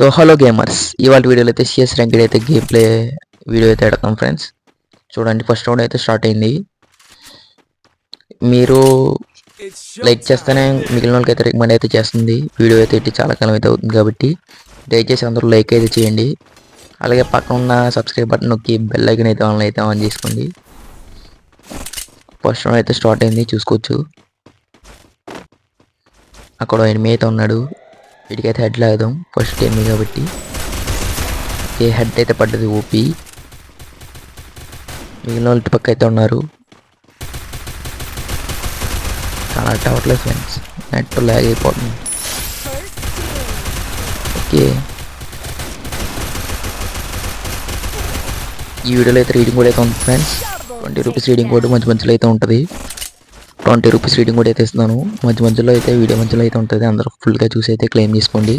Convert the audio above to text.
So hello gamers, ఇవాళ వీడియోలో అయితే సిఎస్ ర్యాంక్డ్ అయితే గేమ్ ప్లే వీడియో అయితే పెడతాం ఫ్రెండ్స్. చూడండి, ఫస్ట్ రౌండ్ అయితే స్టార్ట్ అయింది. మీరు లైక్ చేస్తేనే మిగిలిన వాళ్ళకి అయితే రికమెండ్ అయితే చేస్తుంది. వీడియో అయితే ఇట్టి చాలా కాలం అయితే అవుతుంది కాబట్టి దయచేసి అందరూ లైక్ అయితే చేయండి. అలాగే పక్కన ఉన్న సబ్స్క్రైబ్ బటన్ నొక్కి బెల్ ఐకాన్ అయితే ఆన్ చేసుకోండి. ఫస్ట్ రౌండ్ అయితే స్టార్ట్ అయింది, చూసుకోవచ్చు. అక్కడ ఎనిమిది అయితే ఉన్నాడు. వీటికైతే హెడ్ లాగదాం, ఫస్ట్ ఎనిమిది కాబట్టి. ఏ హెడ్ అయితే పడ్డది ఓపీ. మిగిలిన వాళ్ళు ఇటు పక్క అయితే ఉన్నారు. చాలా టవర్లెస్ ఫ్రెండ్స్, నెట్ లాగ్ అయిపోతుంది. ఓకే, ఈ వీడియోలో అయితే రీడింగ్ కూడా అయితే ఉంది ఫ్రెండ్స్. 20 రూపీస్ రీడింగ్ కూడా మధ్య మధ్యలో అయితే ఉంటుంది. 20 రూపీస్ రీడింగ్ కూడా అయితే ఇస్తున్నాను. మధ్య మధ్యలో అయితే వీడియో మధ్యలో అయితే ఉంటుంది. అందరూ ఫుల్గా చూసి అయితే క్లెయిమ్ చేసుకోండి.